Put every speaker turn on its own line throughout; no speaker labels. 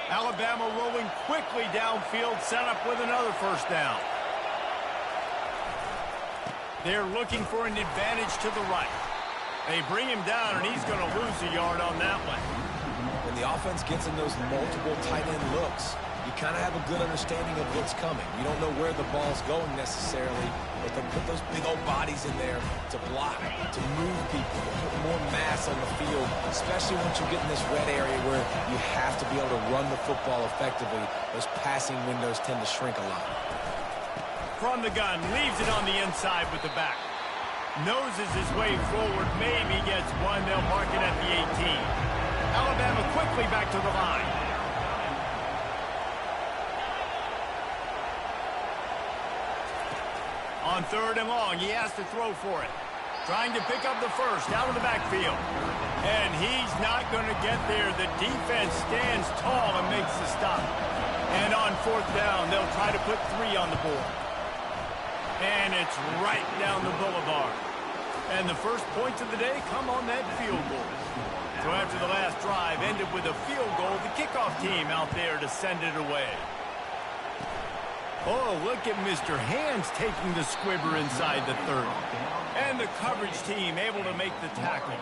Alabama rolling quickly downfield, set up with another first down. They're looking for an advantage to the right. They bring him down, and he's going to lose a yard on that one.
When the offense gets in those multiple tight end looks, you kind of have a good understanding of what's coming. You don't know where the ball's going necessarily, but they put those big old bodies in there to block, to move people, to put more mass on the field, especially once you get in this red area where you have to be able to run the football effectively. Those passing windows tend to shrink a lot.
From the gun, leaves it on the inside with the back. Noses his way forward, maybe gets one. They'll mark it at the 18. Alabama quickly back to the line. On 3rd and long, he has to throw for it. Trying to pick up the first out of the backfield. And he's not going to get there. The defense stands tall and makes the stop. And on 4th down, they'll try to put 3 on the board. And it's right down the boulevard. And the first points of the day come on that field goal. So after the last drive ended with a field goal, the kickoff team out there to send it away. Oh, look at Mr. Hands taking the squibber inside the 30. And the coverage team able to make the tackle.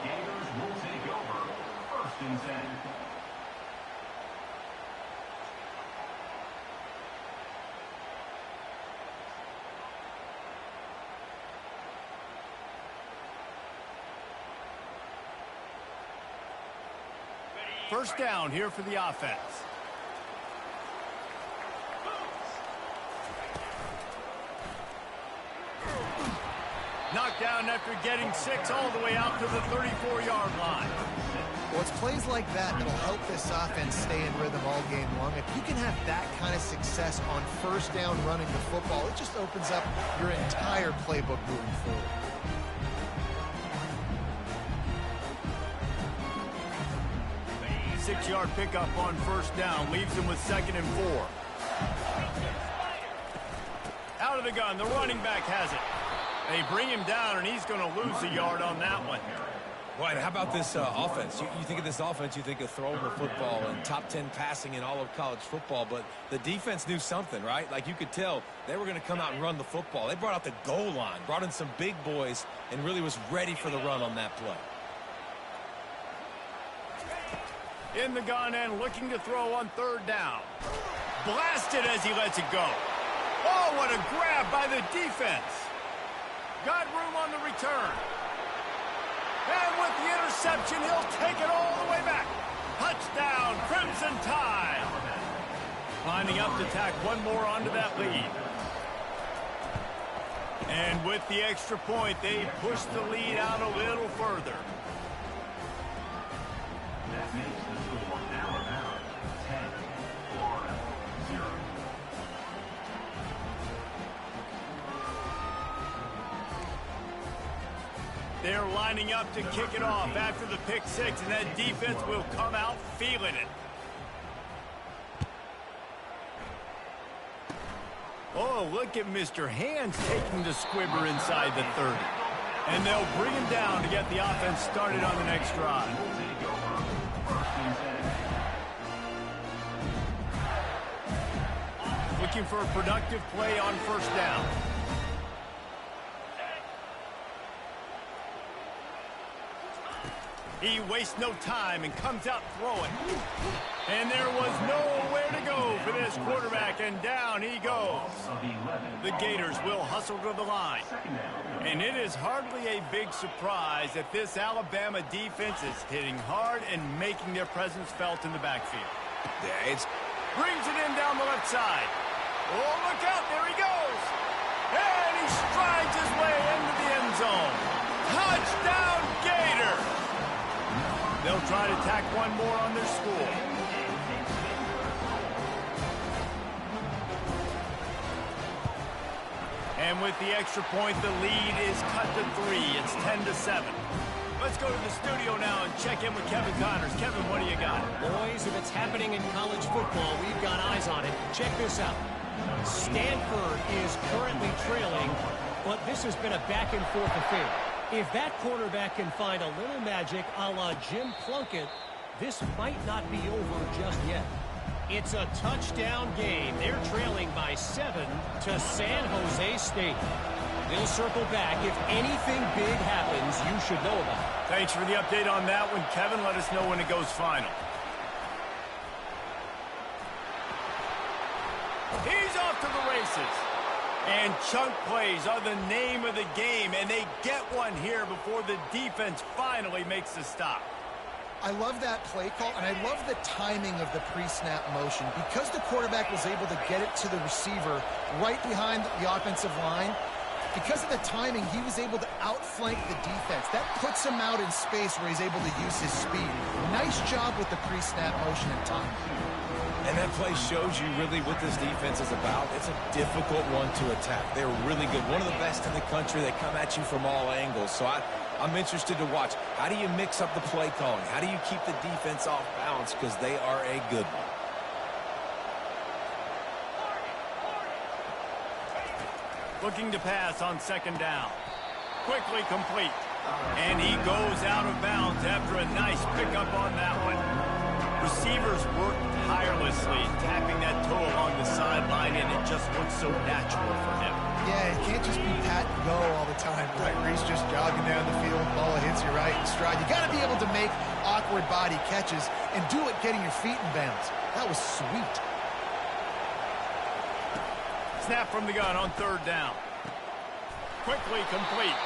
First down here for the offense. Knocked down after getting 6 all the way out to the 34-yard line.
Well, it's plays like that that'll help this offense stay in rhythm all game long. If you can have that kind of success on first down running the football, it just opens up your entire playbook moving forward.
Six-yard pickup on first down leaves him with 2nd and 4. Out of the gun, the running back has it. They bring him down, and he's going to lose a yard on that one.
Right, how about this offense? You think of this offense, you think of throwing the football and top 10 passing in all of college football, but the defense knew something, right? Like you could tell they were going to come out and run the football. They brought out the goal line, brought in some big boys, and really was ready for the run on that play.
In the gun and looking to throw on 3rd down. Blasted as he lets it go. Oh, what a grab by the defense. Got room on the return. And with the interception, he'll take it all the way back. Touchdown, Crimson Tide. Lining up to tack one more onto that lead. And with the extra point, they push the lead out a little further. That makes the score Alabama 10, Florida 0. They're lining up to kick it off after the pick 6, and that defense will come out feeling it. Oh, look at Mr. Hands taking the squibber inside the 30. And they'll bring him down to get the offense started on the next drive. Looking for a productive play on first down. He wastes no time and comes out throwing. And there was nowhere to go for this quarterback, and down he goes. The Gators will hustle to the line. And it is hardly a big surprise that this Alabama defense is hitting hard and making their presence felt in the backfield.
Yeah, it's
brings it in down the left side. Oh, look out, there he goes. And he strides his way into the end zone. Touchdown, Gator. They'll try to tack one more on their score. And with the extra point, the lead is cut to 3. It's 10-7. Let's go to the studio now and check in with Kevin Connors. Kevin, what do you got?
Boys, if it's happening in college football, we've got eyes on it. Check this out. Stanford is currently trailing, but this has been a back-and-forth affair. If that quarterback can find a little magic a la Jim Plunkett, this might not be over just yet. It's a touchdown game. They're trailing by 7 to San Jose State. They'll circle back. If anything big happens, you should know about it.
Thanks for the update on that one, Kevin. Let us know when it goes final. He's off to the races. And chunk plays are the name of the game, and they get one here before the defense finally makes the stop.
I love that play call, and I love the timing of the pre-snap motion. Because the quarterback was able to get it to the receiver right behind the offensive line, because of the timing, he was able to outflank the defense. That puts him out in space where he's able to use his speed. Nice job with the pre-snap motion and timing.
And that play shows you really what this defense is about. It's a difficult one to attack. They're really good. One of the best in the country. They come at you from all angles. So I'm interested to watch. How do you mix up the play calling? How do you keep the defense off balance? Because they are a good one.
Looking to pass on second down. Quickly complete. And he goes out of bounds after a nice pickup on that one. Receivers work tirelessly, tapping that toe along the sideline, and it just looks so natural for him.
Yeah, it can't just be pat and go all the time. Reese just jogging down the field, ball hits you right in stride. You got to be able to make awkward body catches and do it getting your feet in bounds. That was sweet.
Snap from the gun on third down. Quickly complete.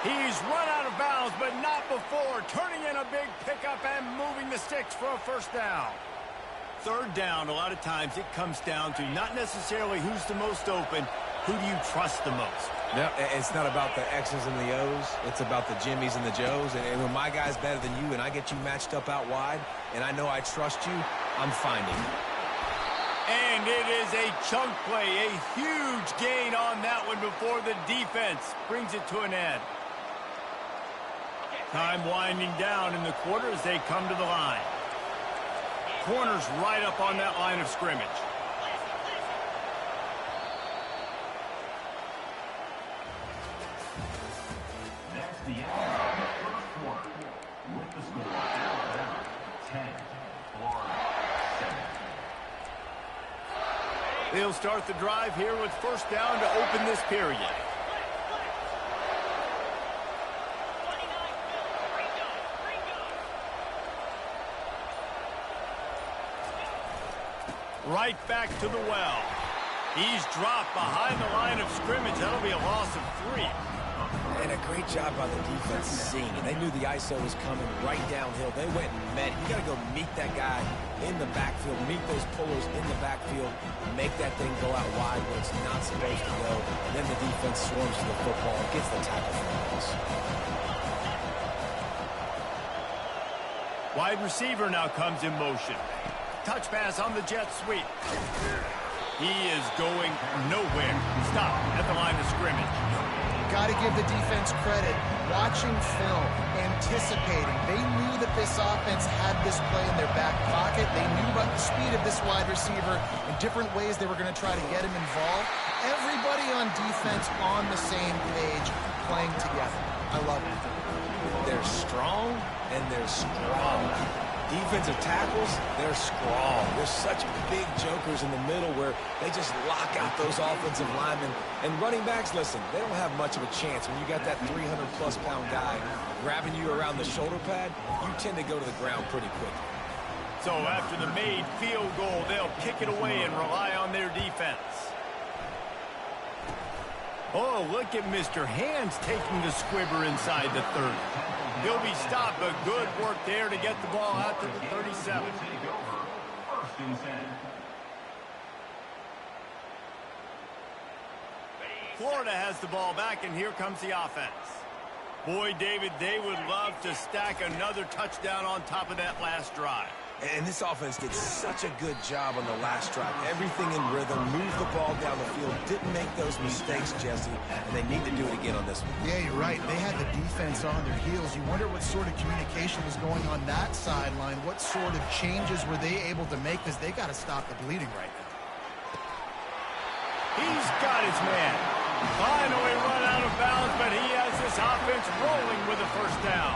He's run out of bounds, but not before turning in a big pickup and moving the sticks for a first down. Third down, a lot of times it comes down to not necessarily who's the most open, who do you trust the most?
No, it's not about the X's and the O's. It's about the Jimmies and the Joes. And when my guy's better than you and I get you matched up out wide and I know I trust you, I'm finding you.
And it is a chunk play, a huge gain on that one before the defense brings it to an end. Time winding down in the quarter as they come to the line. Corners right up on that line of scrimmage.
That's the end of the first quarter. With the score, Alabama 10, Florida 7.
They'll start the drive here with first down to open this period. Right back to the well. He's dropped behind the line of scrimmage. That'll be a loss of 3.
And a great job by the defense seeing it. They knew the ISO was coming right downhill. They went and met. You got to go meet that guy in the backfield, meet those pullers in the backfield, make that thing go out wide where it's not supposed to go. And then the defense swarms to the football and gets the tackle for the loss.
Wide receiver now comes in motion. Touch pass on the jet sweep. He is going nowhere. Stop at the line of scrimmage.
Got to give the defense credit. Watching film, anticipating. They knew that this offense had this play in their back pocket. They knew about the speed of this wide receiver and different ways they were going to try to get him involved. Everybody on defense on the same page, playing together. I love it.
They're strong and they're strong. Defensive tackles, they're strong. They're such big jokers in the middle where they just lock out those offensive linemen. And running backs, listen, they don't have much of a chance. When you got that 300-plus pound guy grabbing you around the shoulder pad, you tend to go to the ground pretty quickly.
So after the made field goal, they'll kick it away and rely on their defense. Oh, look at Mr. Hands taking the squibber inside the 30. He'll be stopped, but good work there to get the ball out to the 37.
First and 10.
Florida has the ball back, and here comes the offense. Boy, David, they would love to stack another touchdown on top of that last drive.
And this offense did such a good job on the last drive. Everything in rhythm, moved the ball down the field, didn't make those mistakes, Jesse, and they need to do it again on this one.
Yeah, you're right. They had the defense on their heels. You wonder what sort of communication was going on that sideline. What sort of changes were they able to make, because they got to stop the bleeding right now.
He's got his man. Finally run out of bounds, but he has this offense rolling with a first down.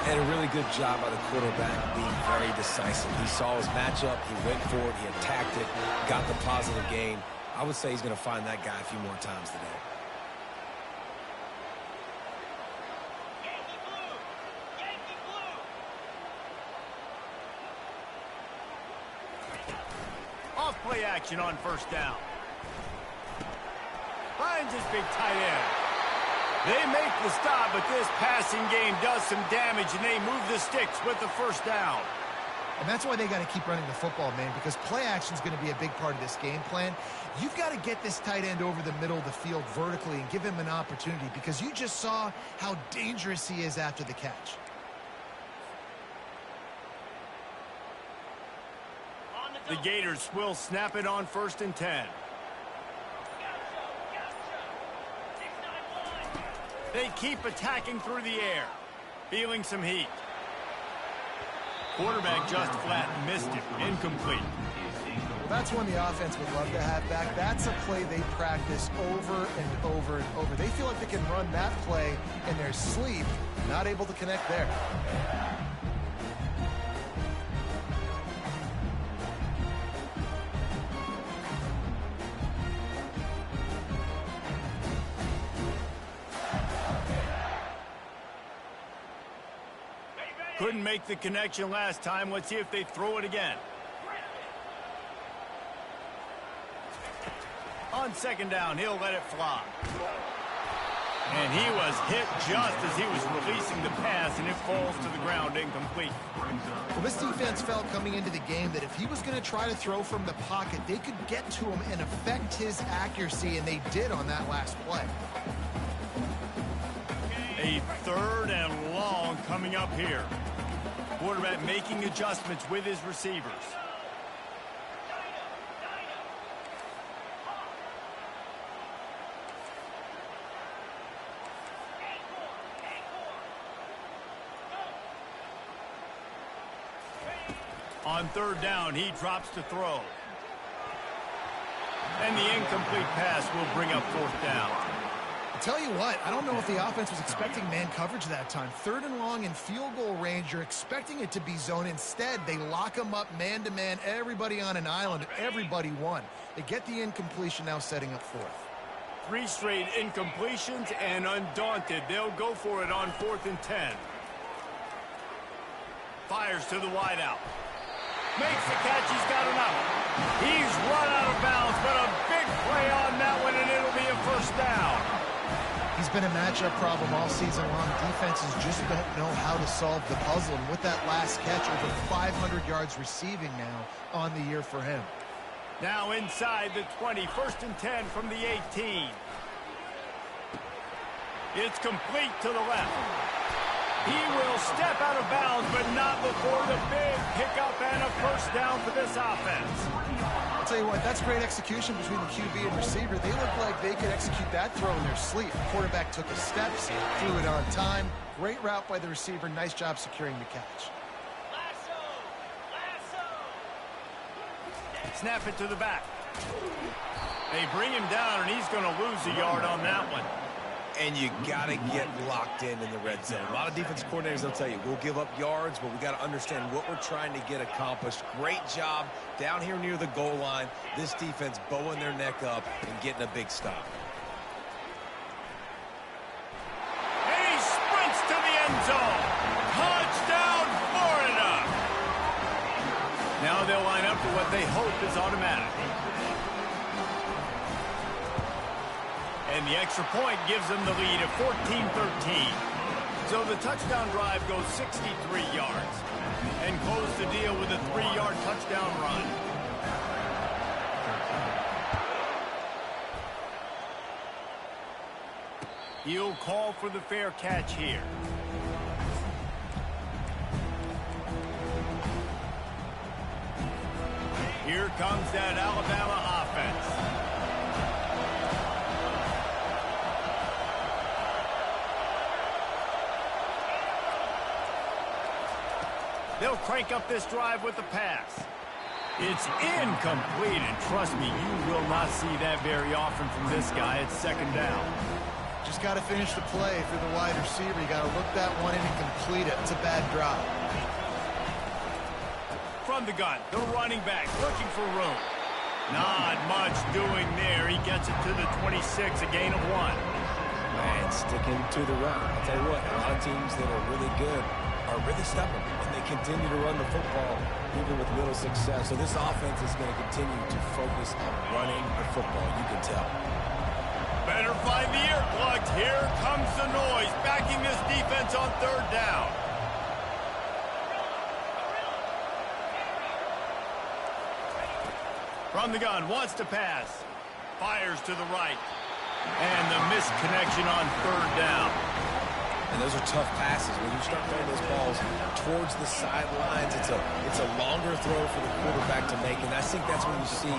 And a really good job by the quarterback being very decisive. He saw his matchup, he went for it, he attacked it, got the positive gain. I would say he's going to find that guy a few more times today.
Off play action on first down. Finds his big tight end. They make the stop, but this passing game does some damage, and they move the sticks with the first down.
And that's why they got to keep running the football, man, because play action is going to be a big part of this game plan. You've got to get this tight end over the middle of the field vertically and give him an opportunity, because you just saw how dangerous he is after the catch.
The Gators will snap it on 1st and 10. They keep attacking through the air, feeling some heat. Quarterback just flat missed it, incomplete.
Well, that's one the offense would love to have back. That's a play they practice over and over and over. They feel like they can run that play in their sleep, not able to connect there.
Couldn't make the connection last time. Let's see if they throw it again. On 2nd down, he'll let it fly. And he was hit just as he was releasing the pass, and it falls to the ground incomplete.
Well, this defense felt coming into the game that if he was going to try to throw from the pocket, they could get to him and affect his accuracy, and they did on that last play.
A 3rd and long coming up here. Quarterback making adjustments with his receivers. On 3rd down, he drops to throw. And the incomplete pass will bring up 4th down.
I'll tell you what, I don't know if the offense was expecting man coverage that time. 3rd and long in field goal range, you're expecting it to be zone. Instead, they lock them up man-to-man, everybody on an island, everybody won. They get the incompletion, now setting up 4th.
3 straight incompletions, and undaunted, they'll go for it on 4th and 10. Fires to the wideout. Makes the catch, he's got enough. He's run out of bounds, but a big play on that one, and it'll be a 1st down.
He's been a matchup problem all season long. Defenses just don't know how to solve the puzzle. And with that last catch, over 500 yards receiving now on the year for him.
Now inside the 20, 1st and 10 from the 18. It's complete to the left. He will step out of bounds, but not before the big pickup and a 1st down for this offense.
I'll tell you what, that's great execution between the QB and receiver. They look like they could execute that throw in their sleep. The quarterback took his steps, threw it on time. Great route by the receiver. Nice job securing the catch.
Snap it to the back. They bring him down, and he's going to lose a yard on that one.
And you got to get locked in the red zone. A lot of defense coordinators will tell you, we'll give up yards, but we got to understand what we're trying to get accomplished. Great job down here near the goal line. This defense bowing their neck up and getting a big stop.
And he sprints to the end zone. Touchdown, Florida. Now they'll line up for what they hope is automatic. And the extra point gives them the lead at 14-13. So the touchdown drive goes 63 yards. And close the deal with a 3-yard touchdown run. He'll call for the fair catch here. Here comes that Alabama offense. They'll crank up this drive with the pass. It's incomplete, and trust me, you will not see that very often from this guy at 2nd down.
Just got to finish the play for the wide receiver. You got to look that one in and complete it. It's a bad drop.
From the gun, the running back looking for room. Not much doing there. He gets it to the 26, a gain of 1.
Man, sticking to the run. I'll tell you what, a lot of teams that are really good are really stubborn, and they continue to run the football even with little success. So this offense is going to continue to focus on running the football, you can tell.
Better find the earplugs. Here comes the noise, backing this defense on 3rd down. From the gun, wants to pass. Fires to the right. And the missed connection on 3rd down.
And those are tough passes. When you start throwing those balls towards the sidelines, it's a longer throw for the quarterback to make. And I think that's when you see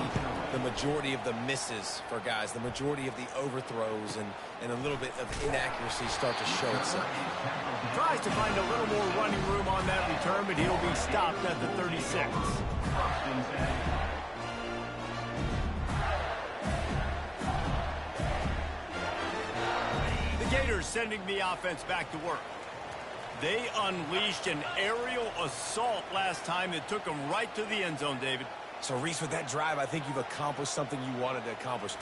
the majority of the misses for guys, the majority of the overthrows and a little bit of inaccuracy start to show itself.
Tries to find a little more running room on that return, but he'll be stopped at the 36. Gators sending the offense back to work. They unleashed an aerial assault last time that took them right to the end zone, David.
So, Reese, with that drive, I think you've accomplished something you wanted to accomplish.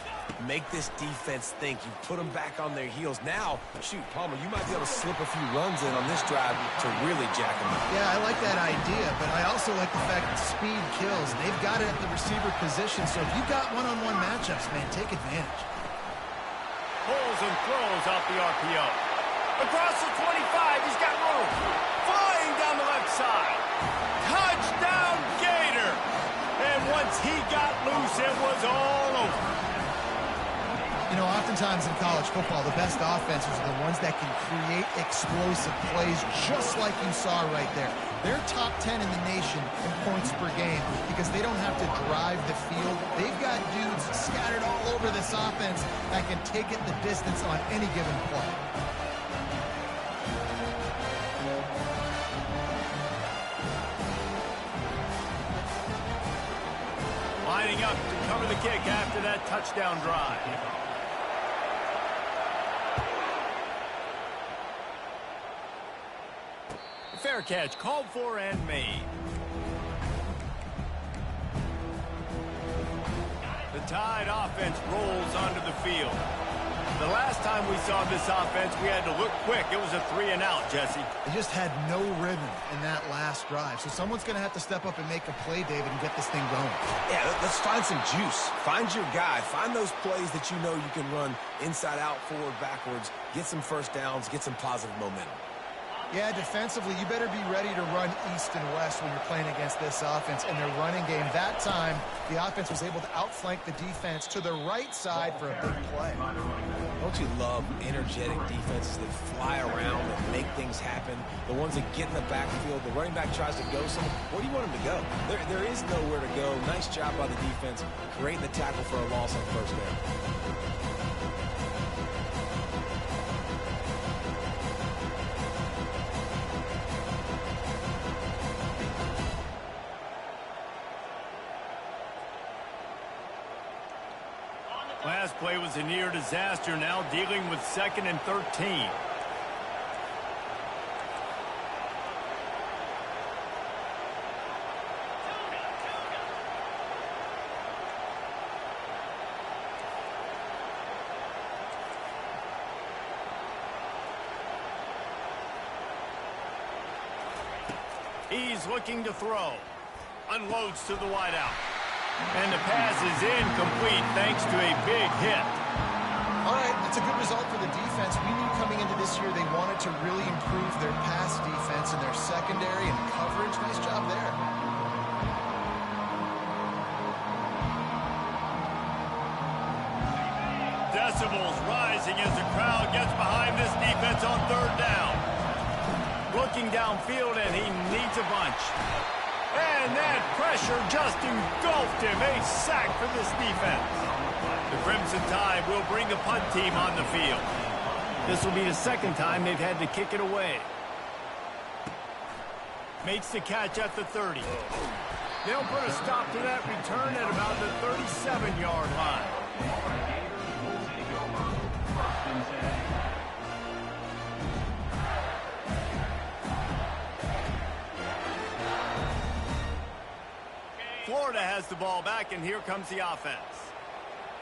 Make this defense think. You put them back on their heels. Now, shoot, Palmer, you might be able to slip a few runs in on this drive to really jack them up.
Yeah, I like that idea, but I also like the fact that speed kills. And they've got it at the receiver position, so if you've got one-on-one matchups, man, take advantage.
Pulls and throws off the RPO. Across the 25, he's got room. Flying down the left side. Touchdown, Gator. And once he got loose, it was all over.
You know, oftentimes in college football, the best offenses are the ones that can create explosive plays just like you saw right there. They're top 10 in the nation in points per game because they don't have to drive the field. They've got dudes scattered all over this offense that can take it the distance on any given play.
Lining up to cover the kick after that touchdown drive. Fair catch, called for and made. The Tide offense rolls onto the field. The last time we saw this offense, we had to look quick. It was a 3-and-out, Jesse.
They just had no rhythm in that last drive. So someone's going to have to step up and make a play, David, and get this thing going.
Yeah, let's find some juice. Find your guy. Find those plays that you know you can run inside out, forward, backwards. Get some first downs. Get some positive momentum.
Yeah, defensively, you better be ready to run east and west when you're playing against this offense and their running game. That time, the offense was able to outflank the defense to the right side for a big play.
Don't you love energetic defenses that fly around and make things happen? The ones that get in the backfield, the running back tries to go somewhere. Where do you want him to go? There is nowhere to go. Nice job by the defense, creating the tackle for a loss on first down.
Last play was a near disaster, now dealing with 2nd and 13. He's looking to throw. Unloads to the wideout. And the pass is incomplete thanks to a big hit.
All right, that's a good result for the defense. We knew coming into this year they wanted to really improve their pass defense and their secondary and coverage. Nice job there.
Decibels rising as the crowd gets behind this defense on 3rd down. Looking downfield, and he needs a bunch. And that pressure just engulfed him. A sack for this defense. The Crimson Tide will bring the punt team on the field. This will be the 2nd time they've had to kick it away. Makes the catch at the 30. They'll put a stop to that return at about the 37-yard line. Florida has the ball back, and here comes the offense.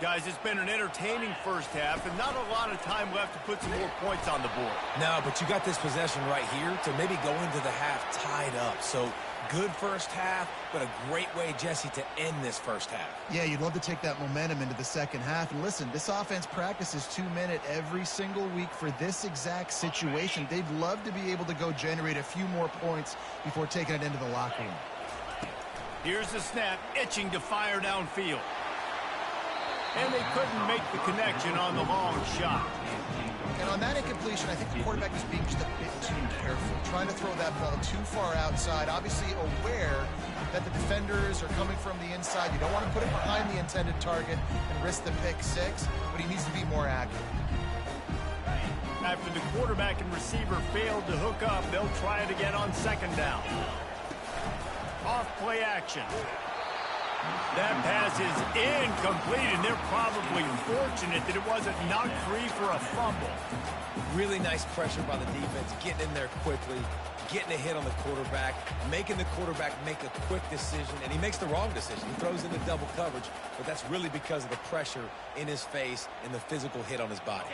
Guys, it's been an entertaining first half, and not a lot of time left to put some more points on the board.
No, but you got this possession right here to maybe go into the half tied up. So good first half, but a great way, Jesse, to end this first half.
Yeah, you'd love to take that momentum into the second half. And listen, this offense practices 2-minute every single week for this exact situation. They'd love to be able to go generate a few more points before taking it into the locker room.
Here's the snap, itching to fire downfield. And they couldn't make the connection on the long shot.
And on that incompletion, I think the quarterback is being just a bit too careful, trying to throw that ball too far outside, obviously aware that the defenders are coming from the inside. You don't want to put it behind the intended target and risk the pick six, but he needs to be more accurate.
After the quarterback and receiver failed to hook up, they'll try it again on second down. Off play action. That pass is incomplete, and they're probably fortunate that it wasn't knocked free for a fumble.
Really nice pressure by the defense, getting in there quickly, getting a hit on the quarterback, making the quarterback make a quick decision, and he makes the wrong decision. He throws into double coverage, but that's really because of the pressure in his face and the physical hit on his body.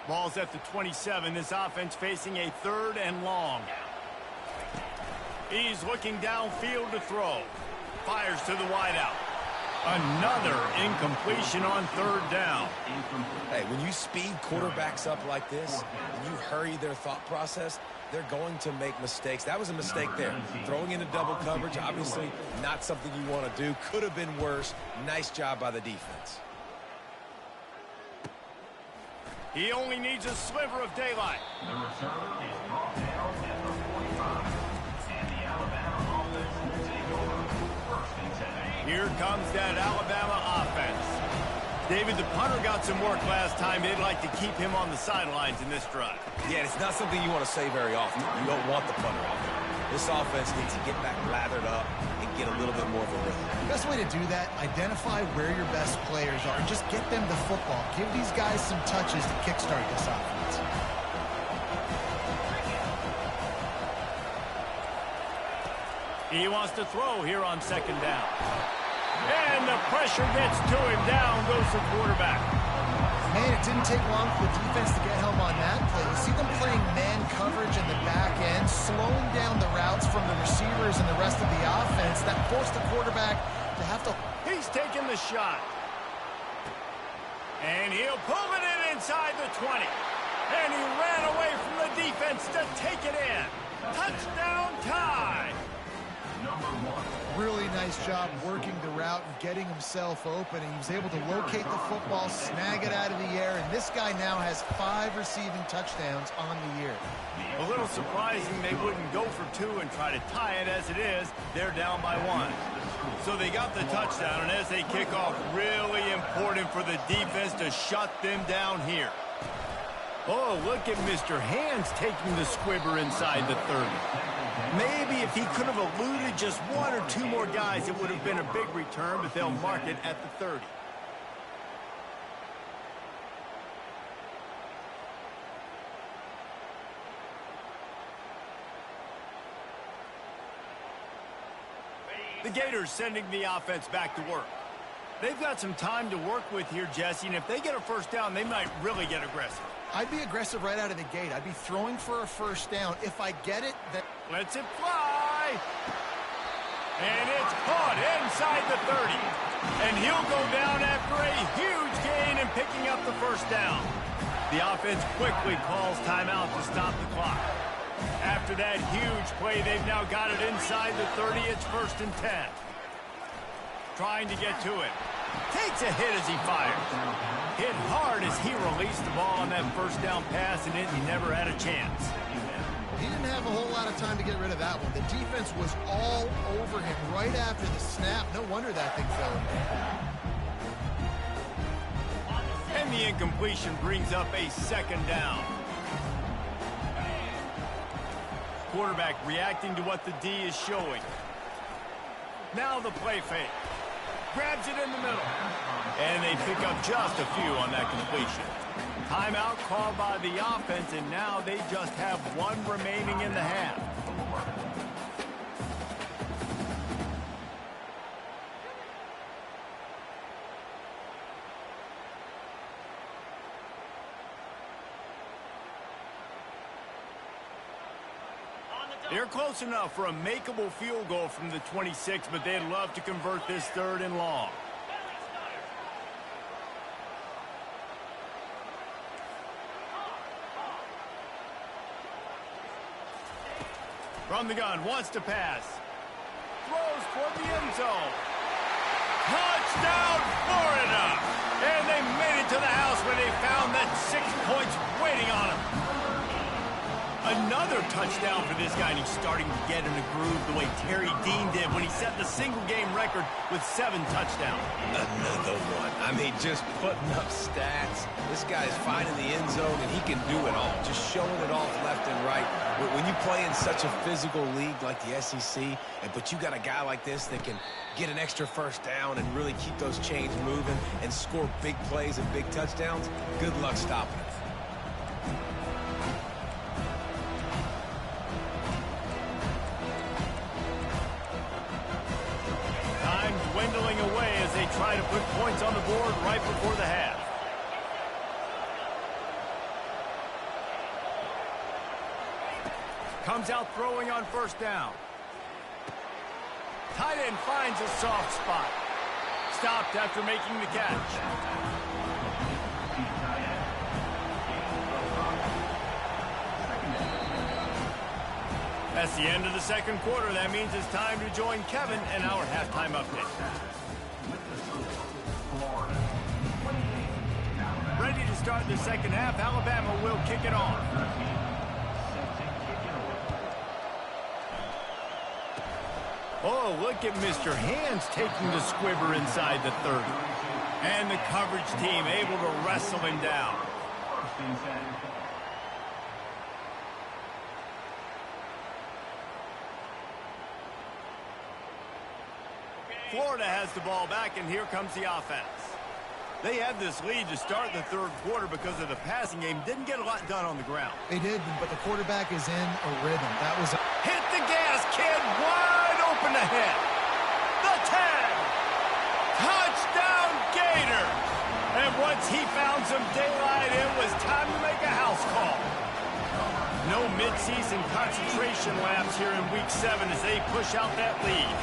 Ball's at the 27. This offense facing a 3rd and long. He's looking downfield to throw. Fires to the wideout. Another incompletion on 3rd down.
Hey, when you speed quarterbacks up like this, and you hurry their thought process, they're going to make mistakes. That was a mistake there. Throwing into double coverage, obviously not something you want to do. Could have been worse. Nice job by the defense.
He only needs a sliver of daylight.
The return is brought down at the 45. And the Alabama offense will take over. First and 10.
Here comes that Alabama offense. David, the punter got some work last time. They'd like to keep him on the sidelines in this drive.
Yeah, it's not something you want to say very often. You don't want the punter out there. This offense needs to get back lathered up and get a little bit more of a rhythm.
The best way to do that, identify where your best players are and just get them the football. Give these guys some touches to kickstart this offense.
He wants to throw here on second down. And the pressure gets to him. Down goes the quarterback.
Man, it didn't take long for the defense to get home on that play. You see them playing man coverage in the back end, slowing down the routes from the receivers and the rest of the offense. That forced the quarterback to have to...
He's taking the shot. And he'll pull it in inside the 20. And he ran away from the defense to take it in. Touchdown tie.
Really nice job working the route and getting himself open, and he was able to locate the football, snag it out of the air, and this guy now has 5 receiving touchdowns on the year.
A little surprising they wouldn't go for 2 and try to tie it. As it is, they're down by 1. So they got the touchdown, and as they kick off, really important for the defense to shut them down here. Oh, look at Mr. Hands taking the squibber inside the 30. Maybe if he could have eluded just 1 or 2 more guys, it would have been a big return, but they'll mark it at the 30. The Gators sending the offense back to work. They've got some time to work with here, Jesse, and if they get a first down, they might really get aggressive.
I'd be aggressive right out of the gate. I'd be throwing for a first down. If I get it, then...
Lets it fly. And it's caught inside the 30. And he'll go down after a huge gain and picking up the first down. The offense quickly calls timeout to stop the clock. After that huge play, they've now got it inside the 30. It's 1st and 10. Trying to get to it. Takes a hit as he fires. Hit hard as he released the ball on that first down pass, and he never had a chance.
He didn't have a whole lot of time to get rid of that one. The defense was all over him right after the snap. No wonder that thing fell in.
And the incompletion brings up a 2nd down. Quarterback reacting to what the D is showing. Now the play fake. Grabs it in the middle. And they pick up just a few on that completion. Timeout called by the offense, and now they just have 1 remaining in the half. They're close enough for a makeable field goal from the 26, but they'd love to convert this 3rd and long. From the gun, wants to pass. Throws toward the end zone. Touchdown, Florida! And they made it to the house where they found that 6 points waiting on them. Another touchdown for this guy, and he's starting to get in a groove the way Terry Dean did when he set the single-game record with 7 touchdowns.
Another one. I mean, just putting up stats. This guy's finding the end zone, and he can do it all. Just showing it off left and right. When you play in such a physical league like the SEC, but you got a guy like this that can get an extra first down and really keep those chains moving and score big plays and big touchdowns, good luck stopping it.
Dwindling away as they try to put points on the board right before the half. Comes out throwing on 1st down. Tight end finds a soft spot. Stopped after making the catch. That's the end of the 2nd quarter. That means it's time to join Kevin and our halftime update. Ready to start the 2nd half. Alabama will kick it off. Oh, look at Mr. Hands taking the squibber inside the 30. And the coverage team able to wrestle him down. Florida has the ball back, and here comes the offense. They had this lead to start the 3rd quarter because of the passing game. Didn't get a lot done on the ground.
They did, but the quarterback is in a rhythm. That was
hit the gas, kid. Wide open ahead. The 10. Touchdown, Gator. And once he found some daylight, it was time to make a house call. No midseason concentration laps here in Week 7 as they push out that lead.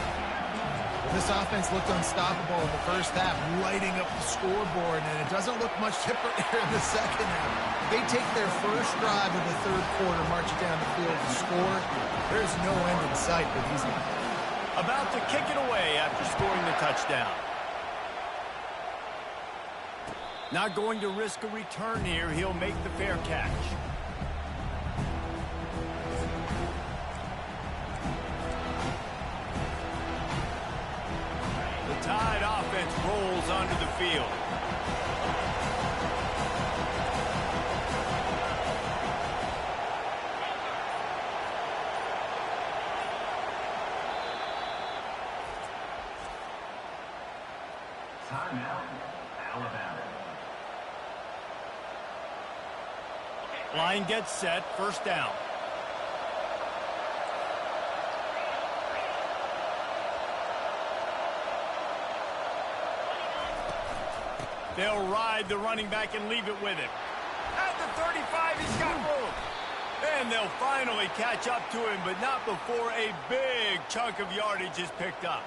This offense looked unstoppable in the 1st half, lighting up the scoreboard, and it doesn't look much different here in the 2nd half. They take their first drive of the 3rd quarter, march it down the field to score. There's no end in sight for these guys.
About to kick it away after scoring the touchdown. Not going to risk a return here. He'll make the fair catch. Tide offense rolls onto the field.
Timeout, Alabama.
Line gets set, 1st down. They'll ride the running back and leave it with him. At the 35, he's got room. And they'll finally catch up to him, but not before a big chunk of yardage is picked up.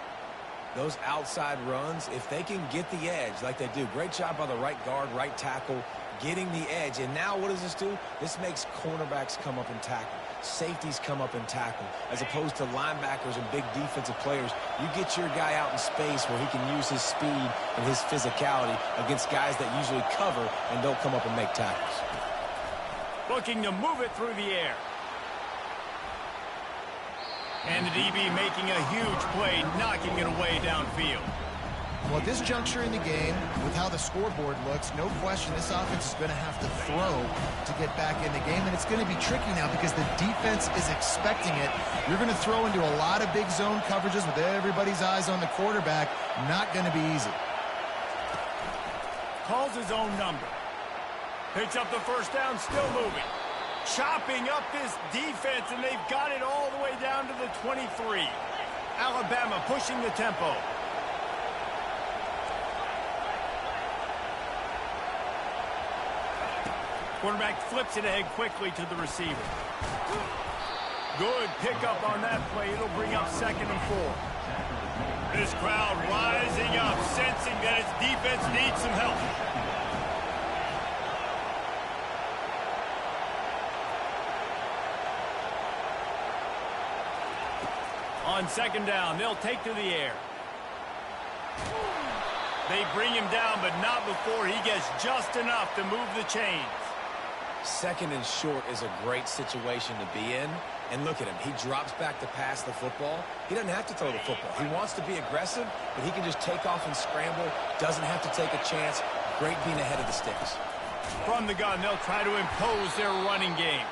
Those outside runs, if they can get the edge like they do, great job by the right guard, right tackle, getting the edge. And now what does this do? This makes cornerbacks come up and tackle. Safeties come up and tackle. As opposed to linebackers and big defensive players, you get your guy out in space where he can use his speed and his physicality against guys that usually cover and don't come up and make tackles.
Looking to move it through the air. And the DB making a huge play, knocking it away downfield.
Well, at this juncture in the game, with how the scoreboard looks, no question this offense is going to have to throw to get back in the game, and it's going to be tricky now because the defense is expecting it. You're going to throw into a lot of big zone coverages with everybody's eyes on the quarterback. Not going to be easy.
Calls his own number. Picks up the 1st down, still moving. Chopping up this defense, and they've got it all the way down to the 23. Alabama pushing the tempo. Quarterback flips it ahead quickly to the receiver. Good pickup on that play. It'll bring up 2nd and 4. This crowd rising up, sensing that its defense needs some help. On 2nd down, they'll take to the air. They bring him down, but not before he gets just enough to move the chains.
2nd and short is a great situation to be in. And look at him. He drops back to pass the football. He doesn't have to throw the football. He wants to be aggressive, but he can just take off and scramble. Doesn't have to take a chance. Great being ahead of the sticks.
From the gun, they'll try to impose their running game.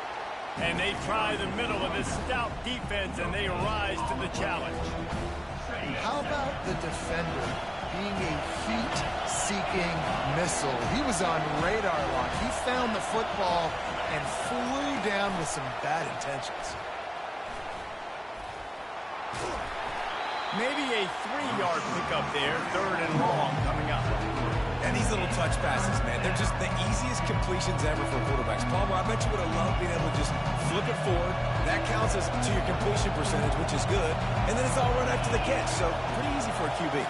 And they try the middle of this stout defense, and they rise to the challenge.
How about the defender being a heat-seeking missile? He was on radar lock. He found the football and flew down with some bad intentions.
Maybe a 3-yard pickup there, 3rd and long coming up.
And these little touch passes, man, they're just the easiest completions ever for quarterbacks. Palmer, I bet you would have loved being able to just flip it forward. That counts as to your completion percentage, which is good. And then it's all run after the catch, so pretty easy for a QB.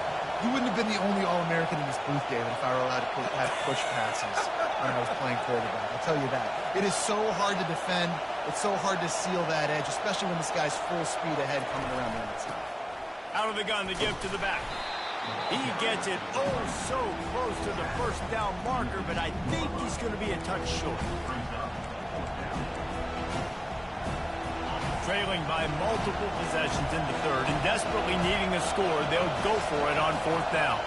You wouldn't have been the only All-American in this booth, David, if I were allowed to have push passes when I was playing quarterback. I'll tell you that. It is so hard to defend. It's so hard to seal that edge, especially when this guy's full speed ahead coming around the outside.
Out of the gun to give to the back. He gets it oh so close to the 1st down marker, but I think he's going to be a touch short. Trailing by multiple possessions in the 3rd and desperately needing a score, they'll go for it on 4th down.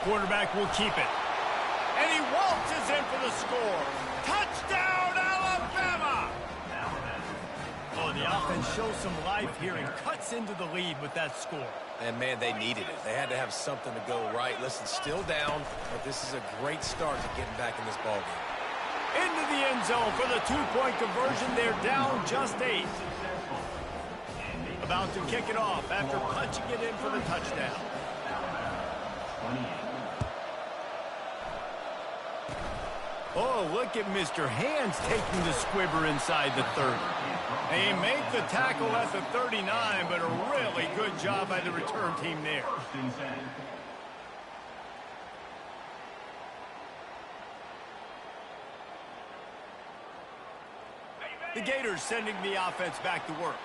Quarterback will keep it. And he waltzes in for the score. Touchdown, Alabama! Oh, the offense shows some life here and cuts into the lead with that score.
And, man, they needed it. They had to have something to go right. Listen, still down, but this is a great start to getting back in this ballgame.
Into the end zone for the 2-point conversion. They're down just 8. About to kick it off after punching it in for the touchdown. Oh, look at Mr. Hands taking the squibber inside the 30. They make the tackle at the 39, but a really good job by the return team there. The Gators sending the offense back to work.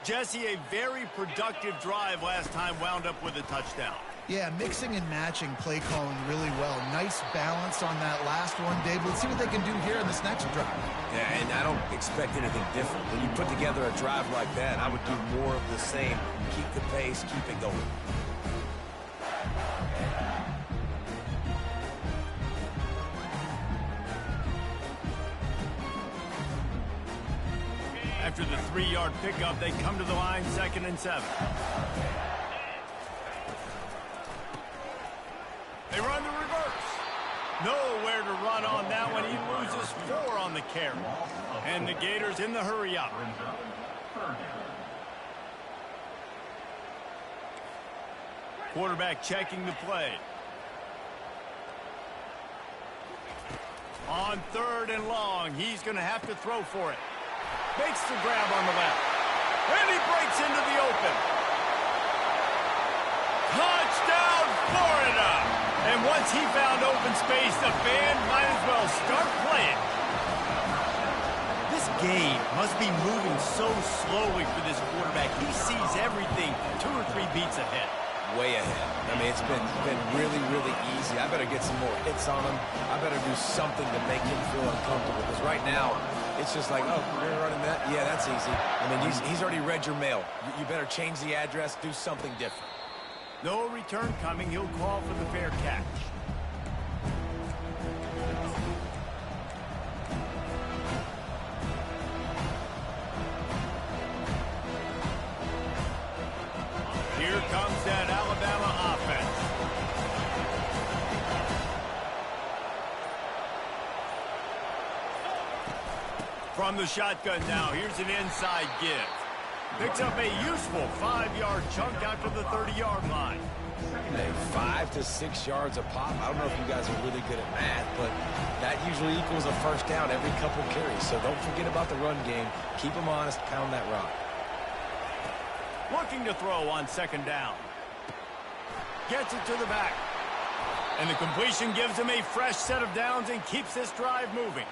Jesse, a very productive drive last time wound up with a touchdown.
Yeah, mixing and matching play calling really well. Nice balance on that last one, Dave. Let's see what they can do here in this next drive.
Yeah, and I don't expect anything different. When you put together a drive like that, I would do more of the same. Keep the pace, keep it going.
After the 3-yard pickup, they come to the line, 2nd and 7. They run the reverse. Nowhere to run on that one. He loses 4 on the carry. And the Gators in the hurry up. Quarterback checking the play. On 3rd and long, he's going to have to throw for it. Makes the grab on the left. And he breaks into the open. Touchdown, Florida! And once he found open space, the band might as well start playing. This game must be moving so slowly for this quarterback. He sees everything 2 or 3 beats ahead.
Way ahead. I mean, it's been really, really easy. I better get some more hits on him. I better do something to make him feel uncomfortable. Because right now, it's just like, oh, you're running that? Yeah, that's easy. I mean, he's already read your mail. You better change the address, do something different.
No return coming. He'll call for the fair catch. Here comes that Alabama offense. From the shotgun now, here's an inside give. Picks up a useful 5-yard chunk out to the 30-yard line.
Hey, 5 to 6 yards a pop. I don't know if you guys are really good at math, but that usually equals a first down every couple carries. So don't forget about the run game. Keep them honest, pound that rock.
Looking to throw on second down. Gets it to the back. And the completion gives him a fresh set of downs and keeps this drive moving.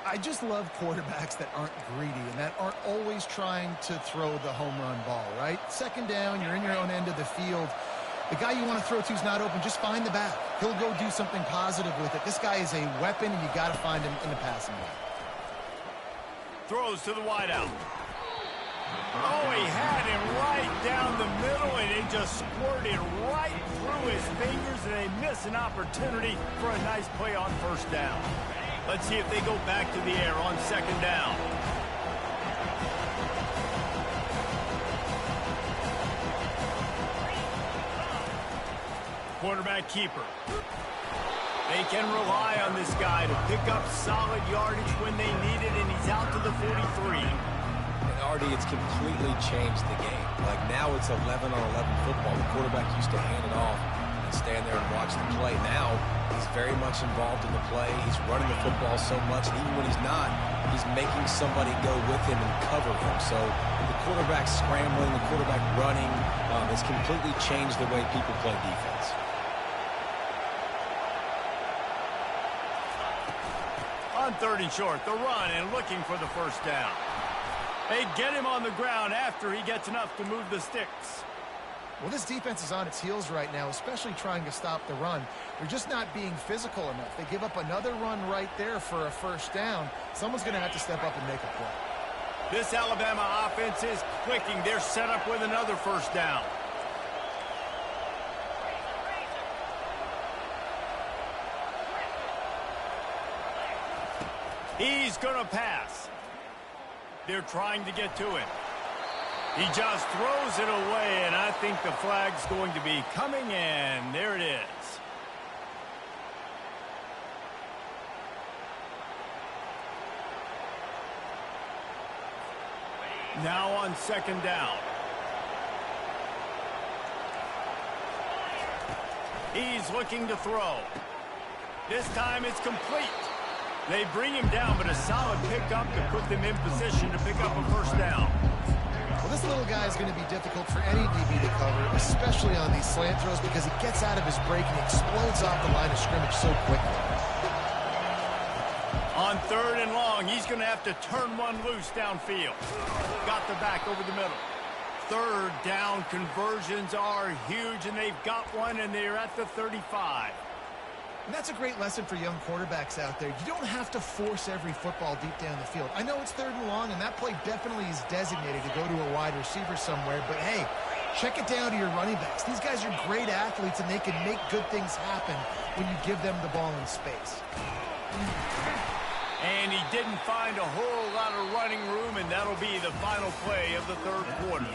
I just love quarterbacks that aren't greedy and that aren't always trying to throw the home run ball, right? Second down, you're in your own end of the field. The guy you want to throw to is not open. Just find the back. He'll go do something positive with it. This guy is a weapon, and you got to find him in the passing game.
Throws to the wideout. Oh, he had him right down the middle, and it just squirted right through his fingers, and they miss an opportunity for a nice play on first down. Let's see if they go back to the air on second down. Quarterback keeper. They can rely on this guy to pick up solid yardage when they need it, and he's out to the 43.
And Artie, it's completely changed the game. Like now it's 11-on-11 football. The quarterback used to hand it off and stand there and watch the play. Now he's very much involved in the play. He's running the football so much, and even when he's not, he's making somebody go with him and cover him. So the quarterback scrambling, the quarterback running has completely changed the way people play defense.
On third and short, the run and looking for the first down. They get him on the ground after he gets enough to move the sticks.
Well, this defense is on its heels right now, especially trying to stop the run. They're just not being physical enough. They give up another run right there for a first down. Someone's going to have to step up and make a play.
This Alabama offense is clicking. They're set up with another first down. He's going to pass. They're trying to get to it. He just throws it away, and I think the flag's going to be coming in. There it is. Now on second down. He's looking to throw. This time it's complete. They bring him down, but a solid pickup to put them in position to pick up a first down.
Well, this little guy is going to be difficult for any DB to cover, especially on these slant throws, because he gets out of his break and he explodes off the line of scrimmage so quickly.
On third and long, he's going to have to turn one loose downfield. Got the back over the middle. Third down conversions are huge, and they've got one, and they're at the 35.
And that's a great lesson for young quarterbacks out there. You don't have to force every football deep down the field. I know it's third and long, and that play definitely is designated to go to a wide receiver somewhere, but hey, check it down to your running backs. These guys are great athletes, and they can make good things happen when you give them the ball in space.
And he didn't find a whole lot of running room, and that'll be the final play of the third quarter.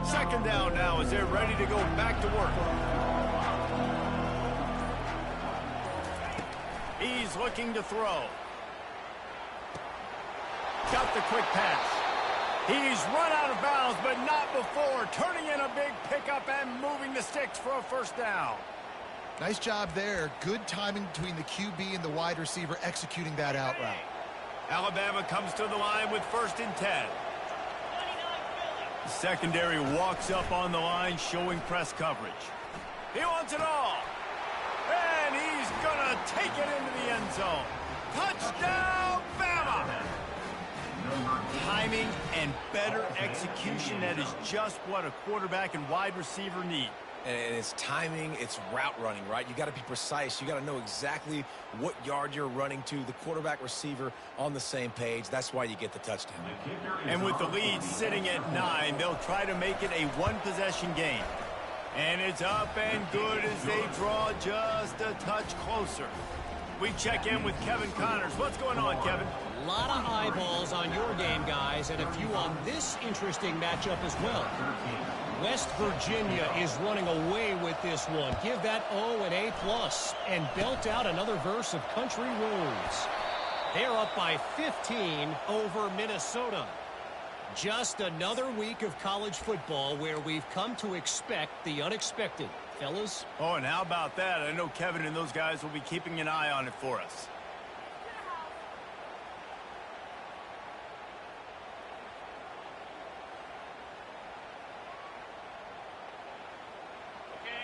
Second down now as they're ready to go back to work. He's looking to throw. Got the quick pass. He's run out of bounds, but not before turning in a big pickup and moving the sticks for a first down.
Nice job there. Good timing between the QB and the wide receiver executing that out route.
Alabama comes to the line with first and 10. The secondary walks up on the line, showing press coverage. He wants it all. And he's going to take it into the end zone. Touchdown, Bama! Timing and better execution, that is just what a quarterback and wide receiver need.
And it's timing, it's route running, right? You got to be precise. You got to know exactly what yard you're running to. The quarterback receiver on the same page. That's why you get the touchdown.
And with the lead sitting at 9, they'll try to make it a one-possession game. And it's up and good as they draw just a touch closer. We check in with Kevin Connors. What's going on, Kevin?
A lot of eyeballs on your game, guys, and a few on this interesting matchup as well. West Virginia is running away with this one. Give that O an A+, and belt out another verse of Country Roads. They're up by 15 over Minnesota. Just another week of college football where we've come to expect the unexpected. Fellas?
Oh, and how about that? I know Kevin and those guys will be keeping an eye on it for us.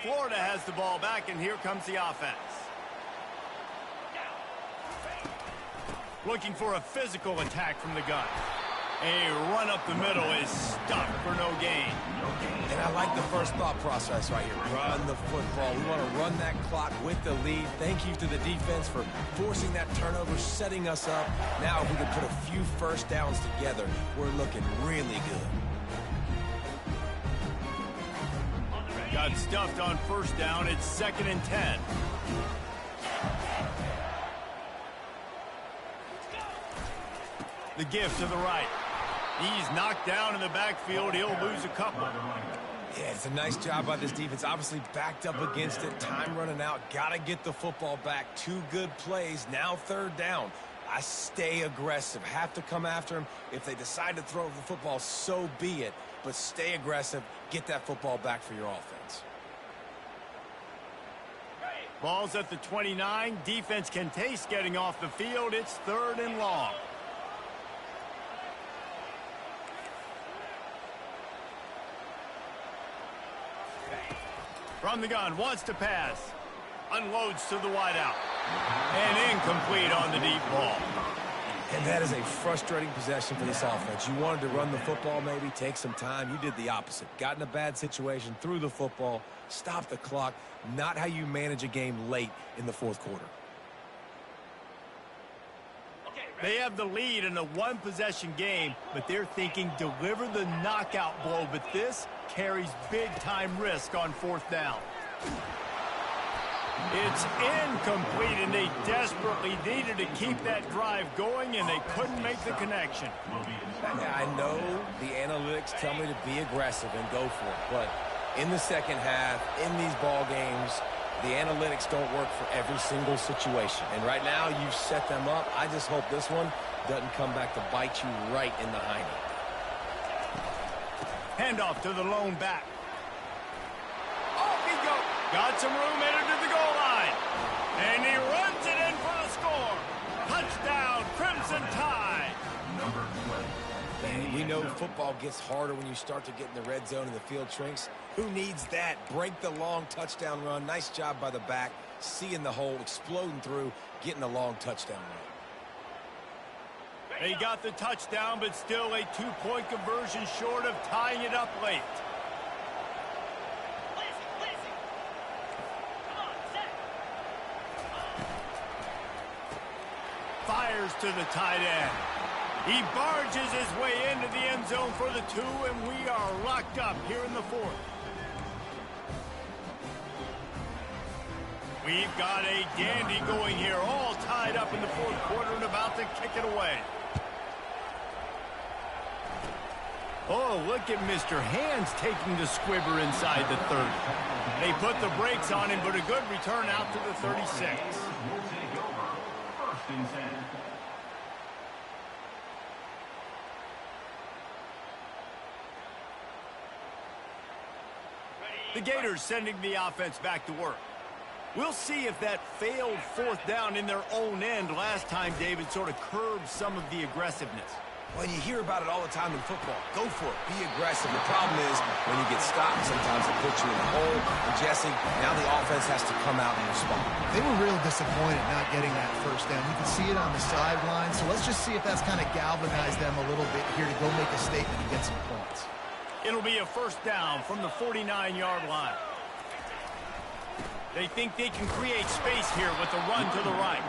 Florida has the ball back, and here comes the offense. Looking for a physical attack from the gun. A run up the middle is stuck for no gain.
And I like the first thought process right here. Run the football. We want to run that clock with the lead. Thank you to the defense for forcing that turnover, setting us up. Now if we can put a few first downs together, we're looking really good.
Got stuffed on first down. It's 2nd and 10. The gift to the right. He's knocked down in the backfield. He'll lose a couple.
Yeah, it's a nice job by this defense. Obviously backed up against it. Time running out. Got to get the football back. 2 good plays. Now 3rd down. I stay aggressive. Have to come after him. If they decide to throw the football, so be it. But stay aggressive. Get that football back for your offense.
Ball's at the 29. Defense can taste getting off the field. It's 3rd and long. From the gun, wants to pass. Unloads to the wideout. And incomplete on the deep ball.
And that is a frustrating possession for this offense. You wanted to run the football, maybe take some time. You did the opposite. Got in a bad situation, threw the football, stopped the clock. Not how you manage a game late in the 4th quarter.
They have the lead in a 1-possession game, but they're thinking deliver the knockout blow. But this carries big-time risk on 4th down. It's incomplete, and they desperately needed to keep that drive going, and they couldn't make the connection.
I know the analytics tell me to be aggressive and go for it, but in the second half, in these ball games, the analytics don't work for every single situation. And right now, you've set them up. I just hope this one doesn't come back to bite you right in the hiney.
Handoff to the lone back. Off he goes. Got some room headed to the goal line. And he runs it in for the score. Touchdown, Crimson Tide.
And we know football gets harder when you start to get in the red zone and the field shrinks. Who needs that? Break the long touchdown run. Nice job by the back. Seeing the hole, exploding through, getting a long touchdown run.
They got the touchdown, but still a 2-point conversion short of tying it up late. Fires to the tight end. He barges his way into the end zone for the 2, and we are locked up here in the 4th. We've got a dandy going here, all tied up in the 4th quarter and about to kick it away. Oh, look at Mr. Hands taking the squibber inside the 30. They put the brakes on him, but a good return out to the 36.
Will take over 1st and 10.
The Gators sending the offense back to work. We'll see if that failed 4th down in their own end last time, David, sort of curbed some of the aggressiveness.
Well, you hear about it all the time in football. Go for it. Be aggressive. The problem is when you get stopped, sometimes it puts you in the hole. And, Jesse, now the offense has to come out and respond.
They were real disappointed not getting that first down. You can see it on the sideline. So let's just see if that's kind of galvanized them a little bit here to go make a statement and get some points.
It'll be a 1st down from the 49-yard line. They think they can create space here with the run to the right.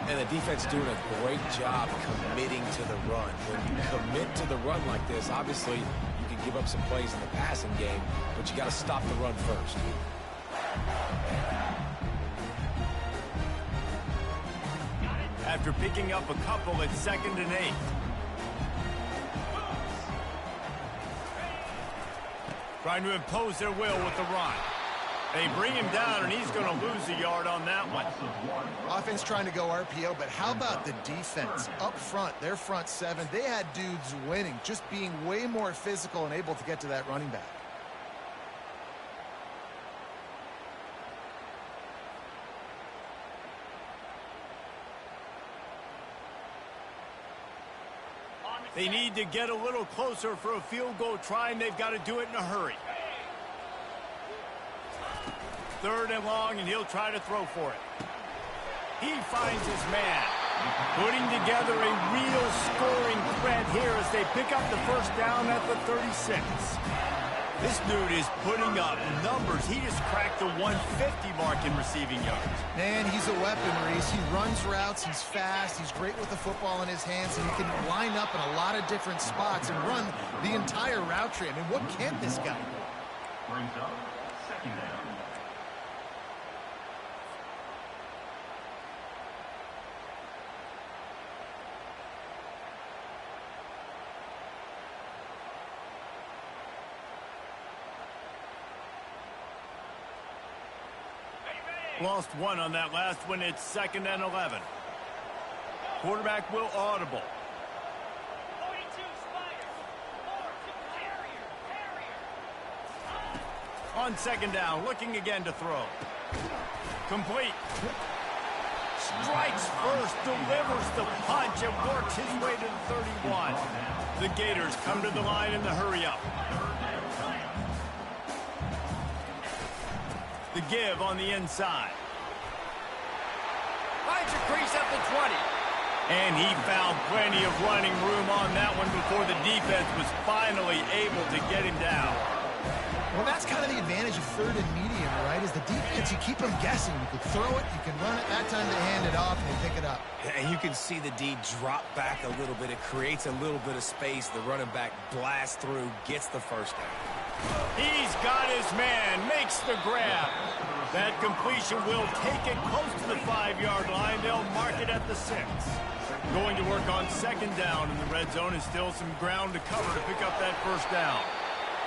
And the defense doing a great job committing to the run. When you commit to the run like this, obviously you can give up some plays in the passing game, but you got to stop the run first.
after picking up a couple at 2nd and 8. Trying to impose their will with the run. They bring him down, and he's going to lose a yard on that one.
Offense trying to go RPO, but how about the defense? Up front, their front seven, they had dudes winning, just being way more physical and able to get to that running back.
They need to get a little closer for a field goal try, and they've got to do it in a hurry. 3rd and long, and he'll try to throw for it. He finds his man, putting together a real scoring threat here as they pick up the first down at the 36. This dude is putting up numbers. He just cracked the 150 mark in receiving yards.
Man, he's a weapon, Reese. He runs routes, he's fast, he's great with the football in his hands, and he can line up in a lot of different spots and run the entire route tree. I mean, what can this guy do?
Brings up 2nd down.
Lost one on that last one. It's 2nd and 11. Quarterback will audible. On 2nd down, looking again to throw. Complete. Strikes first, delivers the punch, and works his way to the 31. The Gators come to the line in the hurry-up. The give on the inside. Finds a crease at the 20. And he found plenty of running room on that one before the defense was finally able to get him down.
Well, that's kind of the advantage of 3rd and medium, right? Is the defense, you keep them guessing. You can throw it, you can run it. That time they hand it off and they pick it up.
And you can see the D drop back a little bit. It creates a little bit of space. The running back blasts through, gets the first down.
He's got his man, makes the grab. That completion will take it close to the 5-yard line. They'll mark it at the 6. Going to work on 2nd down in the red zone, and still some ground to cover to pick up that first down.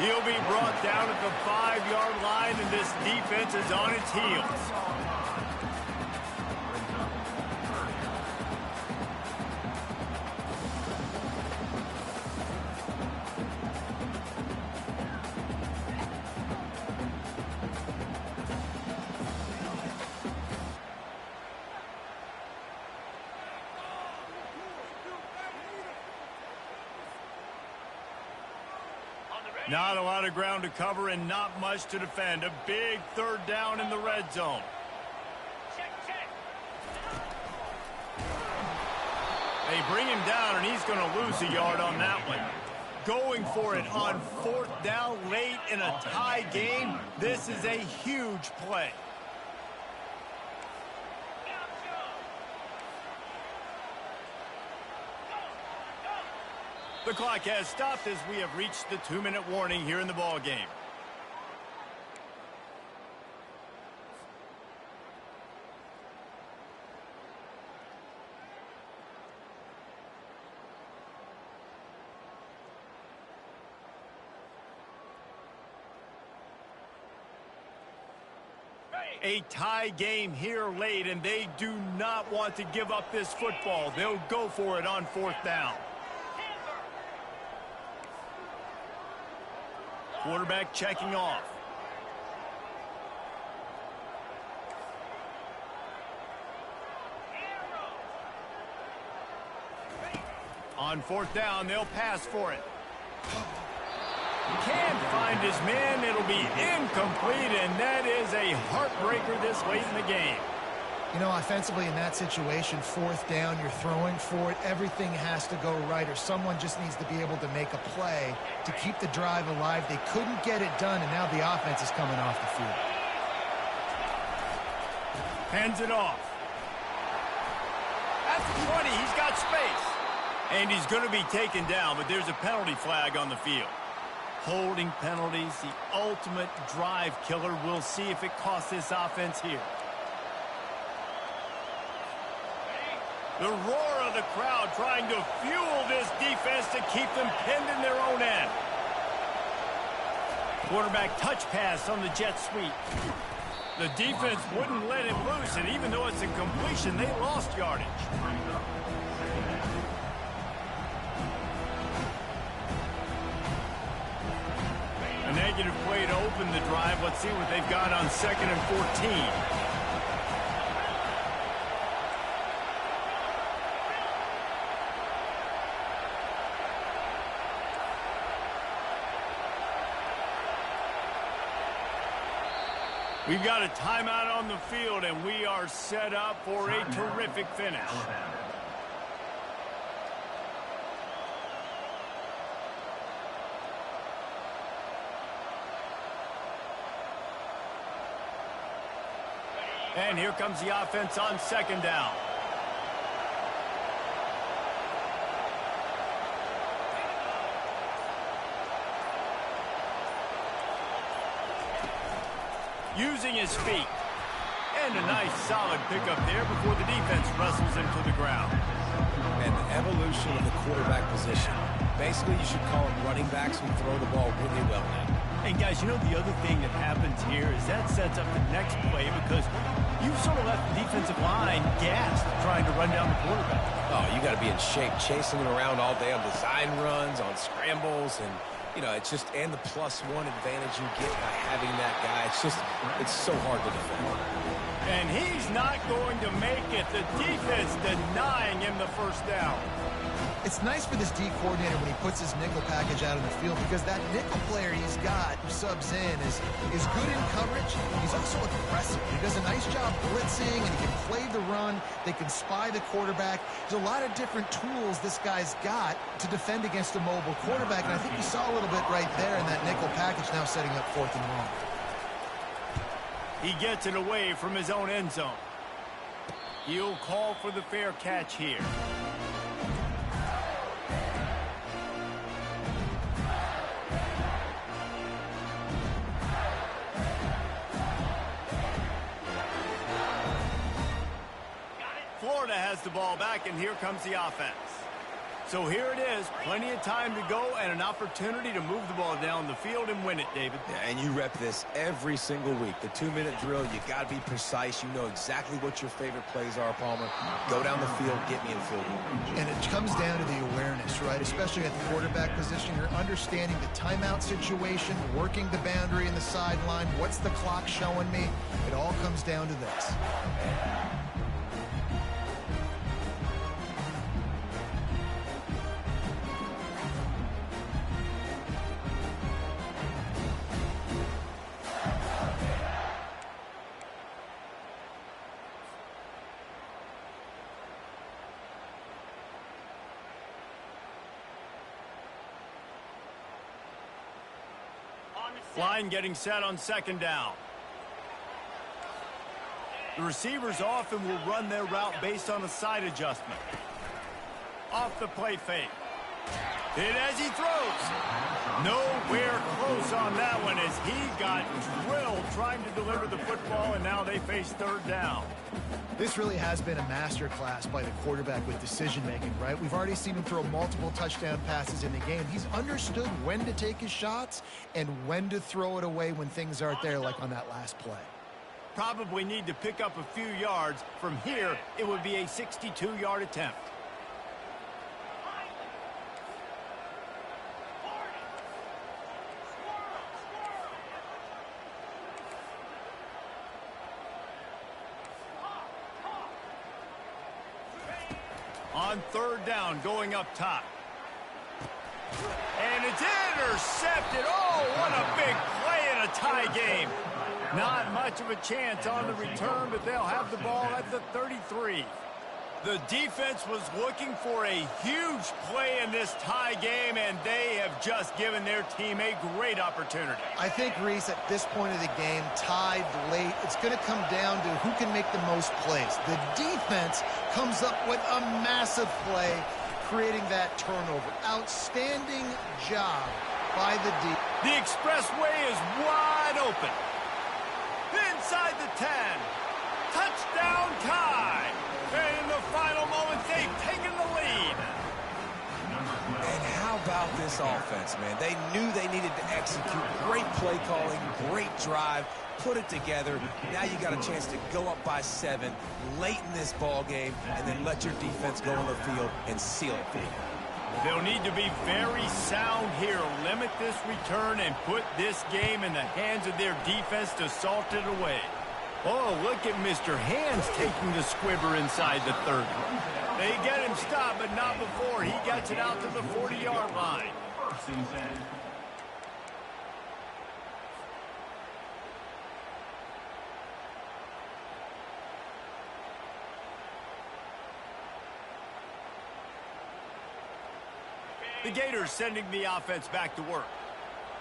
He'll be brought down at the 5-yard line, and this defense is on its heels. Not a lot of ground to cover and not much to defend. A big 3rd down in the red zone. They bring him down, and he's going to lose a yard on that one. Going for it on 4th down late in a tie game. This is a huge play. The clock has stopped as we have reached the 2-minute warning here in the ball game. A tie game here late, and they do not want to give up this football. They'll go for it on 4th down. Quarterback checking off. On 4th down, they'll pass for it. Can't find his man. It'll be incomplete, and that is a heartbreaker this late in the game.
You know, offensively in that situation, 4th down, you're throwing for it. Everything has to go right, or someone just needs to be able to make a play to keep the drive alive. They couldn't get it done, and now the offense is coming off the field.
Hands it off. At the 20, he's got space. And he's going to be taken down, but there's a penalty flag on the field. Holding penalties, the ultimate drive killer. We'll see if it costs this offense here. The roar of the crowd trying to fuel this defense to keep them pinned in their own end. Quarterback touch pass on the jet sweep. The defense wouldn't let him loose, and even though it's a completion, they lost yardage. A negative play to open the drive. Let's see what they've got on 2nd and 14. We've got a timeout on the field, and we are set up for a terrific finish. And here comes the offense on 2nd down. Using his feet. And a nice solid pickup there before the defense wrestles him to the ground.
And the evolution of the quarterback position. Basically, you should call them running backs who throw the ball really well now.
And guys, you know the other thing that happens here is that sets up the next play because you've sort of left the defensive line gassed trying to run down the quarterback.
Oh, you got to be in shape, chasing him around all day on design runs, on scrambles, and you know, it's just, and the +1 advantage you get by having that guy. It's so hard to defend.
And he's not going to make it. The defense denying him the first down.
It's nice for this D coordinator when he puts his nickel package out on the field because that nickel player he's got who subs in is good in coverage. He's also aggressive. He does a nice job blitzing, and he can play the run. They can spy the quarterback. There's a lot of different tools this guy's got to defend against a mobile quarterback, and I think you saw a little bit right there in that nickel package now setting up 4th and long.
He gets it away from his own end zone. He'll call for the fair catch here. Florida has the ball back, and here comes the offense. So here it is, plenty of time to go and an opportunity to move the ball down the field and win it, David.
Yeah, and you rep this every single week. The 2-minute drill, you got to be precise. You know exactly what your favorite plays are, Palmer. Go down the field, get me in field goal.
And it comes down to the awareness, right? Especially at the quarterback position. You're understanding the timeout situation, working the boundary in the sideline. What's the clock showing me? It all comes down to this.
Line getting set on 2nd down. The receivers often will run their route based on a side adjustment. Off the play fake. Hit as he throws. Nowhere close on that one as he got drilled trying to deliver the football, and now they face 3rd down.
This really has been a masterclass by the quarterback with decision-making, right? We've already seen him throw multiple touchdown passes in the game. He's understood when to take his shots and when to throw it away when things aren't there, like on that last play.
Probably need to pick up a few yards. From here, it would be a 62-yard attempt. On 3rd down, going up top. And it's intercepted. Oh, what a big play in a tie game. Not much of a chance on the return, but they'll have the ball at the 33. The defense was looking for a huge play in this tie game, and they have just given their team a great opportunity.
I think, Reese, at this point of the game, tied late, it's going to come down to who can make the most plays. The defense comes up with a massive play, creating that turnover. Outstanding job by the D.
The expressway is wide open. Inside the 10. Touchdown tie. And in the final moments, they
about this offense, man. They knew they needed to execute. Great play calling, great drive, put it together. Now you got a chance to go up by 7 late in this ball game and then let your defense go on the field and seal it for you.
They'll need to be very sound here. Limit this return and put this game in the hands of their defense to salt it away. Oh, look at Mr. Hands taking the squibber inside the 30. They get him stopped, but not before he gets it out to the 40-yard line.
First and 10.
The Gators sending the offense back to work.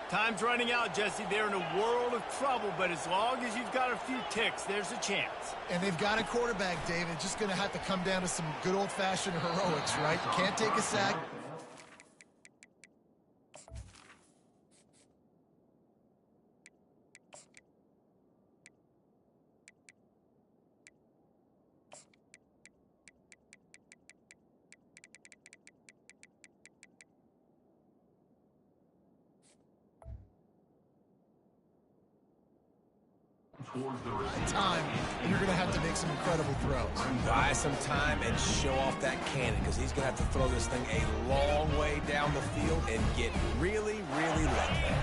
Time's running out, Jesse. They're in a world of trouble, but as long as you've got a few ticks, there's a chance.
And they've got a quarterback, David. Just going to have to come down to some good old-fashioned heroics, right? You can't take a sack. Time, and you're going to have to make some incredible throws.
Buy some time and show off that cannon because he's going to have to throw this thing a long way down the field and get really, really lucky.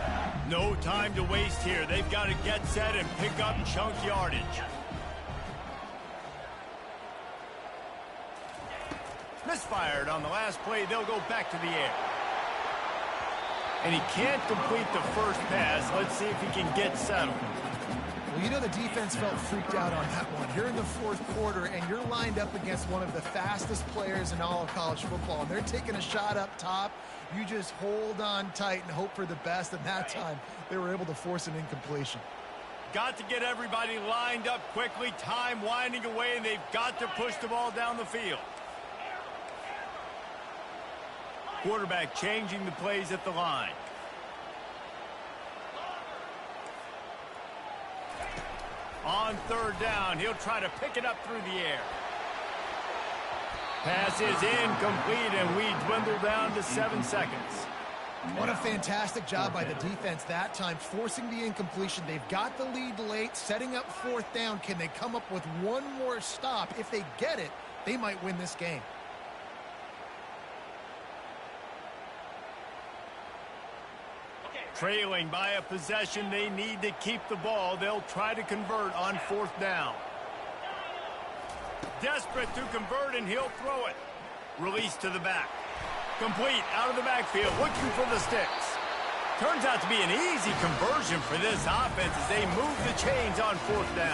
No time to waste here. They've got to get set and pick up chunk yardage. Misfired on the last play. They'll go back to the air. And he can't complete the first pass. Let's see if he can get settled.
Well, you know the defense felt freaked out on that one. You're in the fourth quarter, and you're lined up against one of the fastest players in all of college football, and they're taking a shot up top. You just hold on tight and hope for the best, and that time they were able to force an incompletion.
Got to get everybody lined up quickly. Time winding away, and they've got to push the ball down the field. Quarterback changing the plays at the line. On third down, he'll try to pick it up through the air. Pass is incomplete, and we dwindle down to 7 seconds.
What a fantastic job by the defense that time, forcing the incompletion. They've got the lead late, setting up fourth down. Can they come up with one more stop? If they get it, they might win this game.
Trailing by a possession, they need to keep the ball. They'll try to convert on fourth down. Desperate to convert, and he'll throw it. Release to the back. Complete out of the backfield, looking for the sticks. Turns out to be an easy conversion for this offense as they move the chains on fourth down.